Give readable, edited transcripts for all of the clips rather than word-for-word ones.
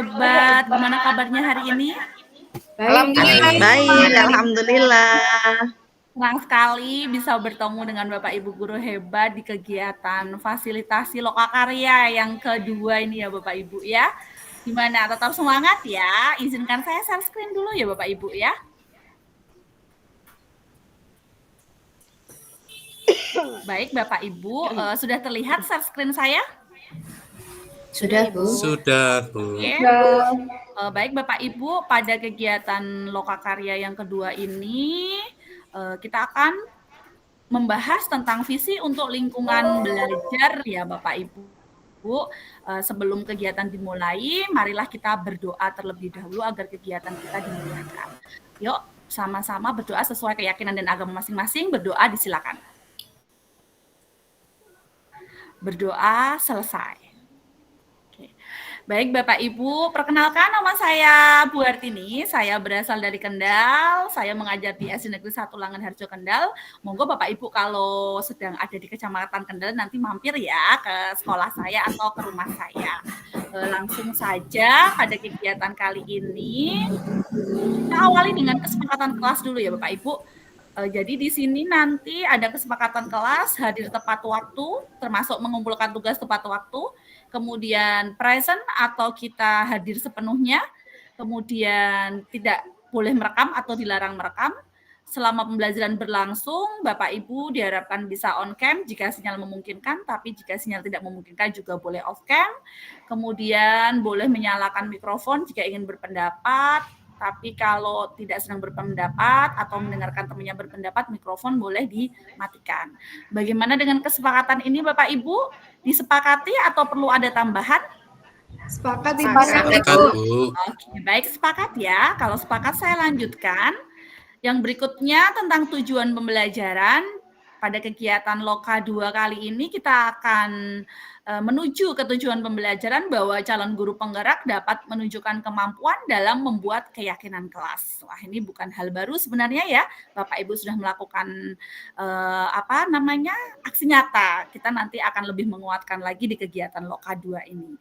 hebat. Gimana kabarnya hari ini? Alhamdulillah. Baik, alhamdulillah. Senang sekali bisa bertemu dengan Bapak Ibu guru hebat di kegiatan fasilitasi lokakarya yang kedua ini ya Bapak Ibu ya. Gimana? Tetap semangat ya. Izinkan saya share screen dulu ya Bapak Ibu ya. Baik Bapak Ibu, sudah terlihat share screen saya? Sudah, Bu. Sudah, Bu. Oke. Baik Bapak Ibu, pada kegiatan lokakarya yang kedua ini kita akan membahas tentang visi untuk lingkungan belajar ya Bapak Ibu. Sebelum kegiatan dimulai, marilah kita berdoa terlebih dahulu agar kegiatan kita dimudahkan. Yuk, sama-sama berdoa sesuai keyakinan dan agama masing-masing. Berdoa disilakan. Berdoa selesai. Baik Bapak Ibu, perkenalkan nama saya Bu Artini, saya berasal dari Kendal, saya mengajar di SD Negeri 1 Langenharjo Kendal. Monggo Bapak Ibu kalau sedang ada di Kecamatan Kendal nanti mampir ya ke sekolah saya atau ke rumah saya. Langsung saja pada kegiatan kali ini, kita awali dengan kesepakatan kelas dulu ya Bapak Ibu. Jadi di sini nanti ada kesepakatan kelas, hadir tepat waktu, termasuk mengumpulkan tugas tepat waktu, kemudian present atau kita hadir sepenuhnya, kemudian tidak boleh merekam atau dilarang merekam. Selama pembelajaran berlangsung, Bapak Ibu diharapkan bisa on cam jika sinyal memungkinkan, tapi jika sinyal tidak memungkinkan juga boleh off cam. Kemudian boleh menyalakan mikrofon jika ingin berpendapat, tapi kalau tidak sedang berpendapat atau mendengarkan temannya berpendapat, mikrofon boleh dimatikan. Bagaimana dengan kesepakatan ini Bapak Ibu? Disepakati atau perlu ada tambahan? Sepakat, Bu. Oke, baik sepakat ya. Kalau sepakat saya lanjutkan. Yang berikutnya tentang tujuan pembelajaran. Pada kegiatan Loka 2 kali ini kita akan menuju ke tujuan pembelajaran bahwa calon guru penggerak dapat menunjukkan kemampuan dalam membuat keyakinan kelas. Wah, ini bukan hal baru sebenarnya ya. Bapak Ibu sudah melakukan aksi nyata. Kita nanti akan lebih menguatkan lagi di kegiatan Loka 2 ini.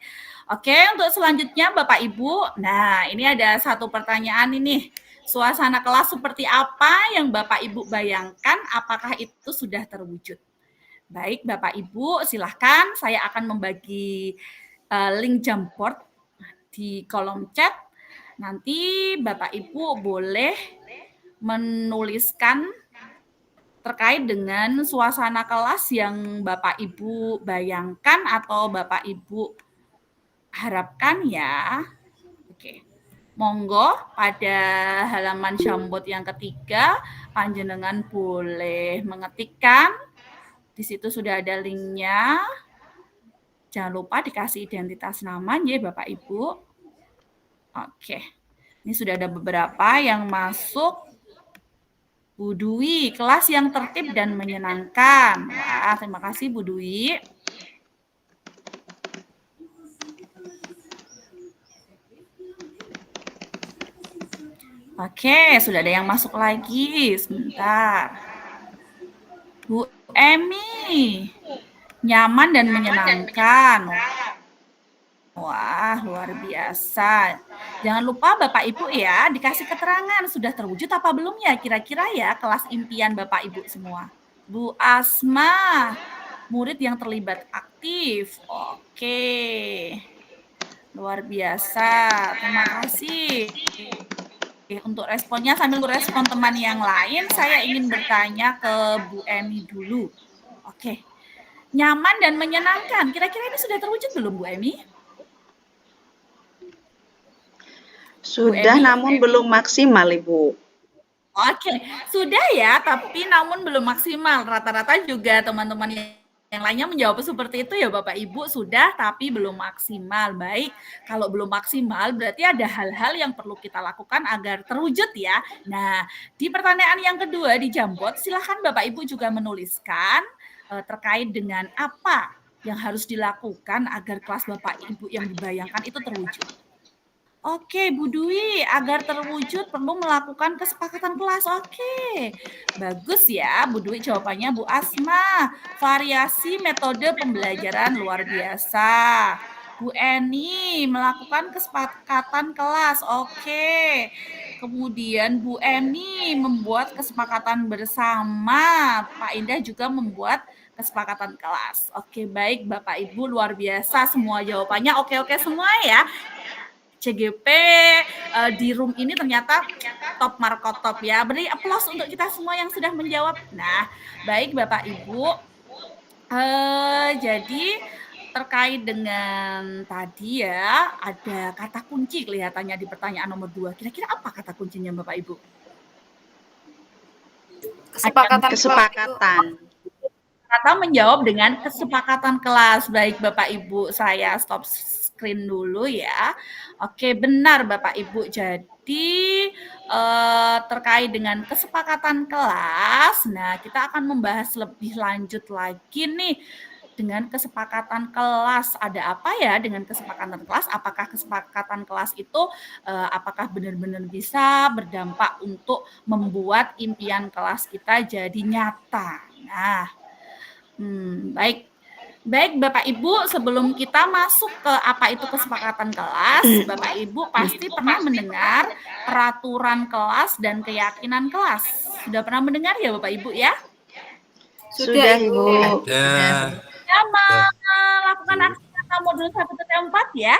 Oke, untuk selanjutnya Bapak Ibu. Nah, ini ada satu pertanyaan ini. Suasana kelas seperti apa yang Bapak Ibu bayangkan, apakah itu sudah terwujud? Baik Bapak Ibu, silahkan saya akan membagi link Jamboard di kolom chat. Nanti Bapak Ibu boleh menuliskan terkait dengan suasana kelas yang Bapak Ibu bayangkan atau Bapak Ibu harapkan ya. Oke. Monggo pada halaman Jamboard yang ketiga, panjenengan boleh mengetikkan. Di situ sudah ada linknya. Jangan lupa dikasih identitas nama ya Bapak Ibu. Oke. Ini sudah ada beberapa yang masuk. Bu Dwi, kelas yang tertib dan menyenangkan. Wah, terima kasih Bu Dwi. Oke, sudah ada yang masuk lagi. Sebentar. Bu Emi, nyaman dan menyenangkan. Wah, luar biasa. Jangan lupa Bapak Ibu ya, dikasih keterangan sudah terwujud apa belum ya kira-kira ya kelas impian Bapak Ibu semua. Bu Asma, murid yang terlibat aktif. Oke. Luar biasa. Terima kasih. Untuk responnya sambil merespon teman yang lain, saya ingin bertanya ke Bu Emi dulu. Oke. Nyaman dan menyenangkan. Kira-kira ini sudah terwujud belum Bu Emi? Sudah, namun belum maksimal, Ibu. Oke, sudah ya, tapi namun belum maksimal. Rata-rata juga teman-teman yang lainnya menjawab seperti itu ya Bapak Ibu, sudah tapi belum maksimal. Baik, kalau belum maksimal berarti ada hal-hal yang perlu kita lakukan agar terwujud ya. Nah, di pertanyaan yang kedua di Jamboard, silahkan Bapak Ibu juga menuliskan terkait dengan apa yang harus dilakukan agar kelas Bapak Ibu yang dibayangkan itu terwujud. Oke, Bu Dwi, agar terwujud perlu melakukan kesepakatan kelas. Oke, bagus ya Bu Dwi jawabannya. Bu Asma, variasi metode pembelajaran luar biasa. Bu Eni melakukan kesepakatan kelas. Oke. Kemudian Bu Eni membuat kesepakatan bersama. Pak Indah juga membuat kesepakatan kelas. Oke, baik Bapak Ibu, luar biasa semua jawabannya. Oke semua ya. CGP di room ini ternyata top markot top ya. Beri aplaus untuk kita semua yang sudah menjawab. Nah, baik Bapak Ibu. Jadi terkait dengan tadi ya, ada kata kunci kelihatannya di pertanyaan nomor 2. Kira-kira apa kata kuncinya Bapak Ibu? Kesepakatan. Kata menjawab dengan kesepakatan kelas. Baik Bapak Ibu, saya stop screen dulu ya. Oke, benar Bapak Ibu. Jadi terkait dengan kesepakatan kelas, nah kita akan membahas lebih lanjut lagi nih dengan kesepakatan kelas. Ada apa ya dengan kesepakatan kelas? Apakah kesepakatan kelas itu apakah benar-benar bisa berdampak untuk membuat impian kelas kita jadi nyata? Nah, baik. Baik Bapak Ibu, sebelum kita masuk ke apa itu kesepakatan kelas, Bapak Ibu pasti pernah mendengar peraturan kelas dan keyakinan kelas. Sudah pernah mendengar ya Bapak Ibu ya? Sudah, Ibu. Ya. Ya, melakukan aksi nyata modul 1-4 ya?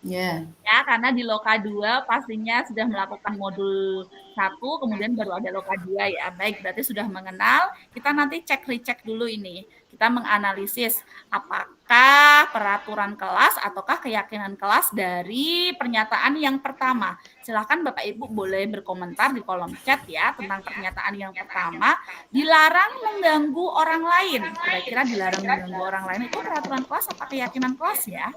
Ya. Ya, karena di Loka 2 pastinya sudah melakukan modul 1, kemudian baru ada Loka 2 ya. Baik, berarti sudah mengenal. Kita nanti cek-recek dulu ini. Kita menganalisis apakah peraturan kelas ataukah keyakinan kelas dari pernyataan yang pertama. Silakan Bapak Ibu boleh berkomentar di kolom chat ya tentang pernyataan yang pertama. Dilarang mengganggu orang lain. Kira-kira dilarang mengganggu orang lain itu peraturan kelas apa keyakinan kelas ya?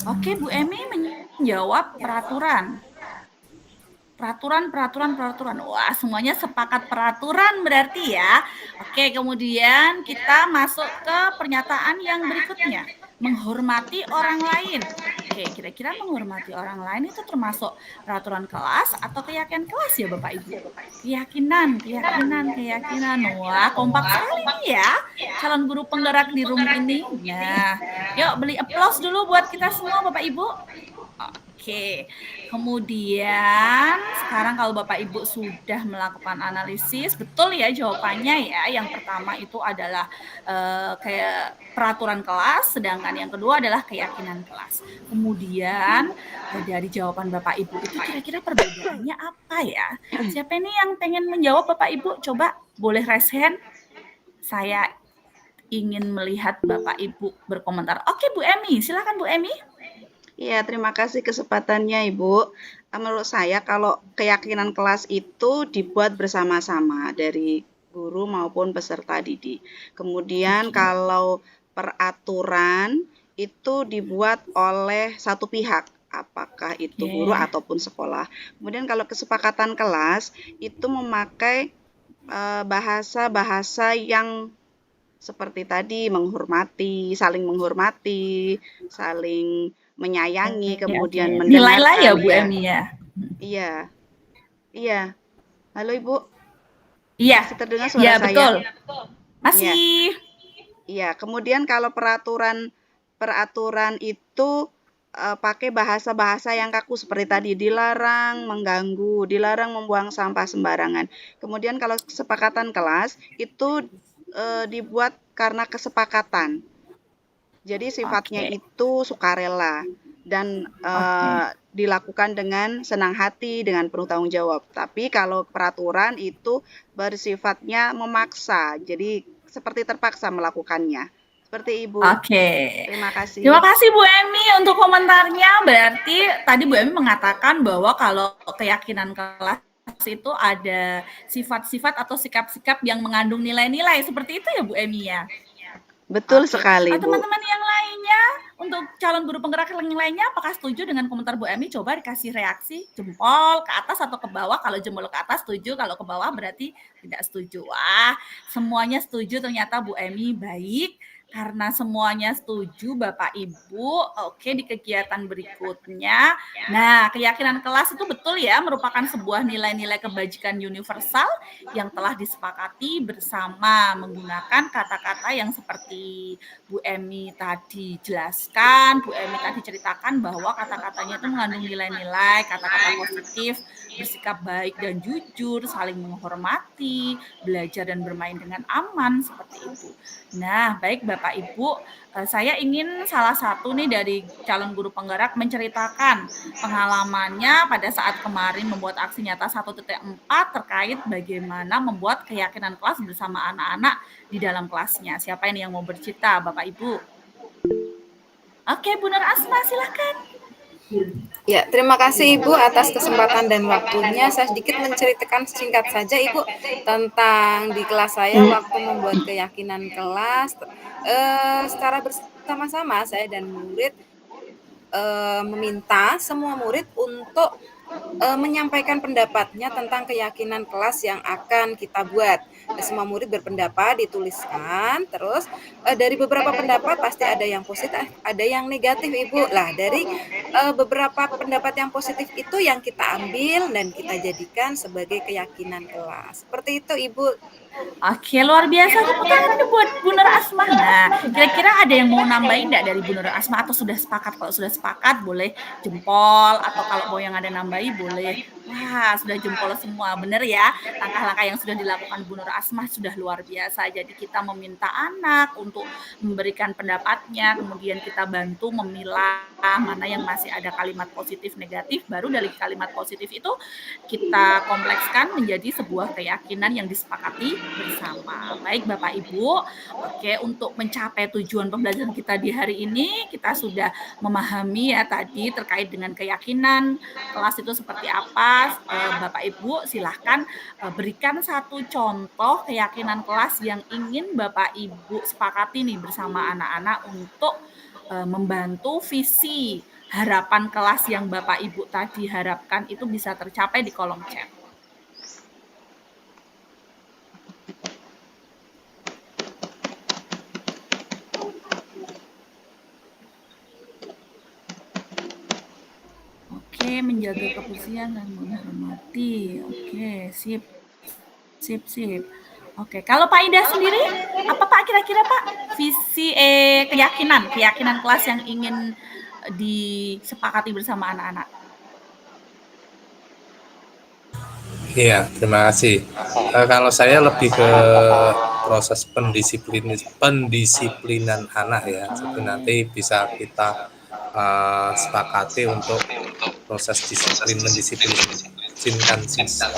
Oke, Bu Emi menjawab peraturan. Peraturan. Wah, semuanya sepakat peraturan berarti ya. Oke, kemudian kita masuk ke pernyataan yang berikutnya. Menghormati orang lain. Oke, kira-kira menghormati orang lain itu termasuk peraturan kelas atau keyakinan kelas ya Bapak Ibu? Keyakinan. Wah, kompak sekali nih ya calon guru penggerak di room ini. Nah, yuk beli aplaus dulu buat kita semua Bapak Ibu. Oke, kemudian sekarang kalau Bapak Ibu sudah melakukan analisis, betul ya jawabannya ya. Yang pertama itu adalah kayak peraturan kelas, sedangkan yang kedua adalah keyakinan kelas. Kemudian dari jawaban Bapak Ibu itu kira-kira perbedaannya apa ya? Siapa ini yang pengen menjawab Bapak Ibu? Coba boleh raise hand. Saya ingin melihat Bapak Ibu berkomentar. Oke Bu Emi, silakan Bu Emi. Iya, terima kasih kesempatannya, Ibu. Menurut saya, kalau keyakinan kelas itu dibuat bersama-sama dari guru maupun peserta didik. Kemudian, kalau peraturan itu dibuat oleh satu pihak, apakah itu guru ataupun sekolah. Kemudian, kalau kesepakatan kelas itu memakai bahasa-bahasa yang seperti tadi, saling menghormati, saling menyayangi, kemudian mendengarkan. Nilai-nilai ya Bu Emi ya? Iya. Halo Ibu? Iya. Masih terdengar suara saya? Iya, betul. Masih. Iya, kemudian kalau peraturan itu pakai bahasa-bahasa yang kaku seperti tadi, dilarang mengganggu, dilarang membuang sampah sembarangan. Kemudian kalau kesepakatan kelas itu dibuat karena kesepakatan. Jadi sifatnya itu sukarela dan dilakukan dengan senang hati, dengan penuh tanggung jawab. Tapi kalau peraturan itu bersifatnya memaksa, jadi seperti terpaksa melakukannya. Seperti Ibu. Terima kasih. Terima kasih Bu Emi untuk komentarnya. Berarti tadi Bu Emi mengatakan bahwa kalau keyakinan kelas itu ada sifat-sifat atau sikap-sikap yang mengandung nilai-nilai. Seperti itu ya Bu Emi ya? Betul sekali, Bu. Teman-teman yang lainnya, untuk calon guru penggerak yang lainnya, apakah setuju dengan komentar Bu Emi? Coba dikasih reaksi, jempol ke atas atau ke bawah. Kalau jempol ke atas setuju, kalau ke bawah berarti tidak setuju. Wah, semuanya setuju ternyata Bu Emi. Baik, Karena semuanya setuju Bapak Ibu, oke di kegiatan berikutnya. Nah, keyakinan kelas itu betul ya merupakan sebuah nilai-nilai kebajikan universal yang telah disepakati bersama menggunakan kata-kata yang seperti Bu Emi tadi jelaskan, Bu Emi tadi ceritakan bahwa kata-katanya itu mengandung nilai-nilai, kata-kata positif, bersikap baik dan jujur, saling menghormati, belajar dan bermain dengan aman, seperti itu. Nah, baik Bapak Ibu, saya ingin salah satu nih dari calon guru penggerak menceritakan pengalamannya pada saat kemarin membuat aksi nyata 1.4 terkait bagaimana membuat keyakinan kelas bersama anak-anak di dalam kelasnya. Siapa ini yang mau bercerita, Bapak Ibu? Oke, Bu Nur Asma, silakan. Ya, terima kasih Ibu atas kesempatan dan waktunya. Saya sedikit menceritakan singkat saja Ibu tentang di kelas saya waktu membuat keyakinan kelas. Secara bersama-sama saya dan murid meminta semua murid untuk menyampaikan pendapatnya tentang keyakinan kelas yang akan kita buat. Semua murid berpendapat, dituliskan, terus dari beberapa pendapat pasti ada yang positif, ada yang negatif, Ibu. Lah, dari beberapa pendapat yang positif itu yang kita ambil dan kita jadikan sebagai keyakinan kelas. Seperti itu, Ibu. Oke, luar biasa. Tepuk tangan nih buat Bu Nur Asma. Nah, kira-kira ada yang mau nambahin nggak dari Bu Nur Asma atau sudah sepakat? Kalau sudah sepakat boleh jempol, atau kalau mau yang ada nambahi boleh. Wah, sudah jempol semua. Bener ya, langkah-langkah yang sudah dilakukan Bu Nur Asma sudah luar biasa. Jadi kita meminta anak untuk memberikan pendapatnya, kemudian kita bantu memilah mana yang masih ada kalimat positif negatif, baru dari kalimat positif itu kita komplekskan menjadi sebuah keyakinan yang disepakati bersama. Baik Bapak Ibu, oke, untuk mencapai tujuan pembelajaran kita di hari ini, kita sudah memahami ya tadi terkait dengan keyakinan kelas itu seperti apa. Bapak Ibu silahkan berikan satu contoh keyakinan kelas yang ingin Bapak Ibu sepakati nih bersama anak-anak untuk membantu visi harapan kelas yang Bapak Ibu tadi harapkan itu bisa tercapai di kolom chat. Oke, menjaga kebersihan dan menghormati. Oke, sip. Oke, kalau Pak Indah sendiri, apa Pak kira-kira Pak visi keyakinan kelas yang ingin disepakati bersama anak-anak? Iya, terima kasih. Kalau saya lebih ke proses pendisiplinan anak ya. Jadi nanti bisa kita sepakati untuk proses mendisiplinkan siswa.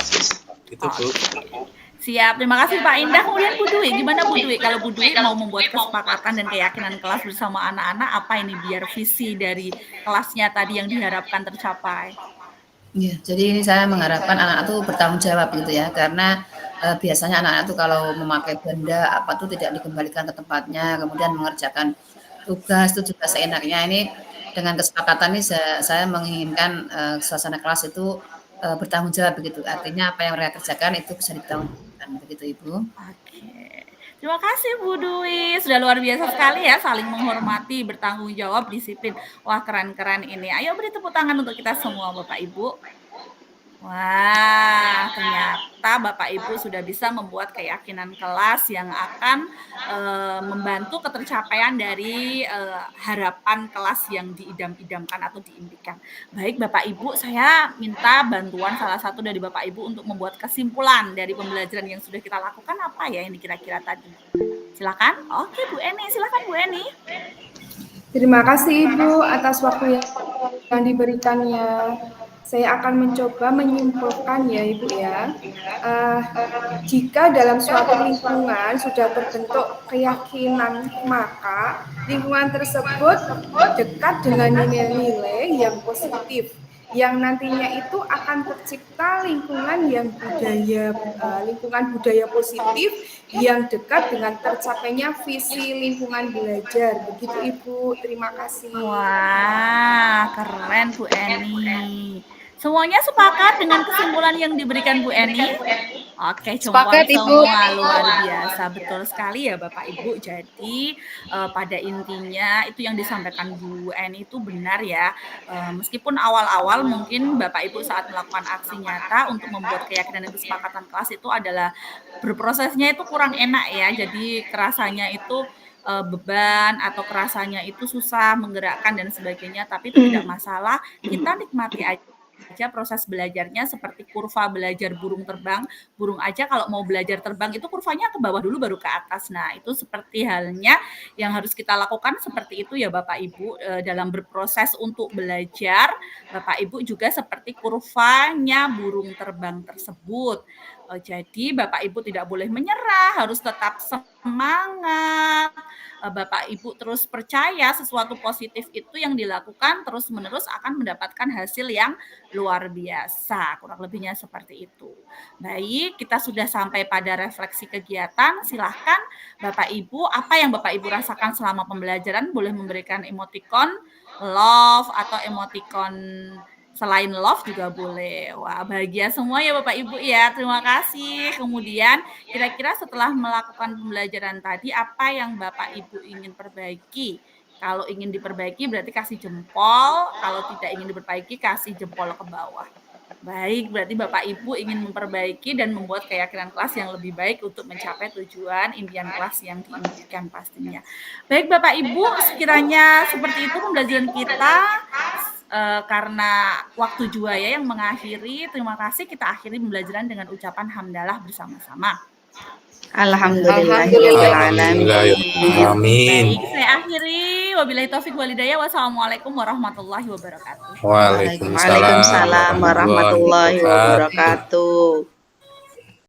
Itu Bu. Siap, terima kasih Pak Indah. Kemudian Bu Dwi, gimana Bu Dwi? Kalau Bu Dwi mau membuat kesepakatan dan keyakinan kelas bersama anak-anak, apa ini biar visi dari kelasnya tadi yang diharapkan tercapai? Ya, jadi ini saya mengharapkan anak-anak tuh bertanggung jawab gitu ya, karena biasanya anak-anak tuh kalau memakai benda apa tuh tidak dikembalikan ke tempatnya, kemudian mengerjakan tugas itu juga seenaknya. Ini dengan kesepakatan ini saya menginginkan suasana kelas itu bertanggung jawab begitu. Artinya apa yang mereka kerjakan itu bisa ditanggungjawabkan begitu Ibu. Oke. Terima kasih Bu Dwi, sudah luar biasa sekali ya, saling menghormati, bertanggung jawab, disiplin. Wah, keren-keren ini. Ayo beri tepuk tangan untuk kita semua Bapak Ibu. Wah, ternyata Bapak Ibu sudah bisa membuat keyakinan kelas yang akan membantu ketercapaian dari harapan kelas yang diidam-idamkan atau diimpikan. Baik Bapak Ibu, saya minta bantuan salah satu dari Bapak Ibu untuk membuat kesimpulan dari pembelajaran yang sudah kita lakukan apa ya ini kira-kira tadi. Silakan. Oke Bu Eni, silakan Bu Eni. Terima kasih Ibu atas waktu yang diberikannya. Saya akan mencoba menyimpulkan ya Ibu ya. Jika dalam suatu lingkungan sudah terbentuk keyakinan, maka lingkungan tersebut dekat dengan nilai-nilai yang positif, yang nantinya itu akan tercipta lingkungan budaya positif yang dekat dengan tercapainya visi lingkungan belajar. Begitu Ibu, terima kasih. Wah, keren Bu Eni. Semuanya sepakat dengan kesimpulan yang diberikan Bu Eni? Oke, jempol Sepakat, Ibu. semua, luar biasa. Betul sekali ya Bapak Ibu. Jadi pada intinya itu yang disampaikan Bu Eni itu benar ya. Meskipun awal-awal mungkin Bapak Ibu saat melakukan aksi nyata untuk membuat keyakinan dan kesepakatan kelas itu adalah berprosesnya itu kurang enak ya. Jadi kerasanya itu beban atau kerasanya itu susah menggerakkan dan sebagainya, tapi itu tidak masalah. Kita nikmati aja proses belajarnya seperti kurva belajar burung terbang. Burung aja kalau mau belajar terbang itu kurvanya ke bawah dulu baru ke atas. Nah, itu seperti halnya yang harus kita lakukan seperti itu ya Bapak Ibu dalam berproses untuk belajar. Bapak Ibu juga seperti kurvanya burung terbang tersebut. Jadi Bapak Ibu tidak boleh menyerah, harus tetap semangat. Bapak Ibu terus percaya sesuatu positif itu yang dilakukan terus-menerus akan mendapatkan hasil yang luar biasa. Kurang lebihnya seperti itu. Baik, kita sudah sampai pada refleksi kegiatan. Silahkan Bapak Ibu, apa yang Bapak Ibu rasakan selama pembelajaran? Boleh memberikan emoticon love atau emoticon selain love juga boleh. Wah, bahagia semua ya Bapak Ibu ya. Terima kasih. Kemudian kira-kira setelah melakukan pembelajaran tadi, apa yang Bapak Ibu ingin perbaiki? Kalau ingin diperbaiki berarti kasih jempol, kalau tidak ingin diperbaiki kasih jempol ke bawah. Baik, berarti Bapak Ibu ingin memperbaiki dan membuat keyakinan kelas yang lebih baik untuk mencapai tujuan impian kelas yang diimpikan pastinya. Baik Bapak Ibu, sekiranya seperti itu pembelajaran kita. Karena waktu juga ya yang mengakhiri, terima kasih, kita akhiri pembelajaran dengan ucapan hamdalah bersama-sama. Alhamdulillahirrahmanirrahim. Amin. Baik, saya akhiri. Wabillahi taufik walhidayah. Wassalamualaikum warahmatullahi wabarakatuh. Waalaikumsalam Waalaikumsalam warahmatullahi wabarakatuh.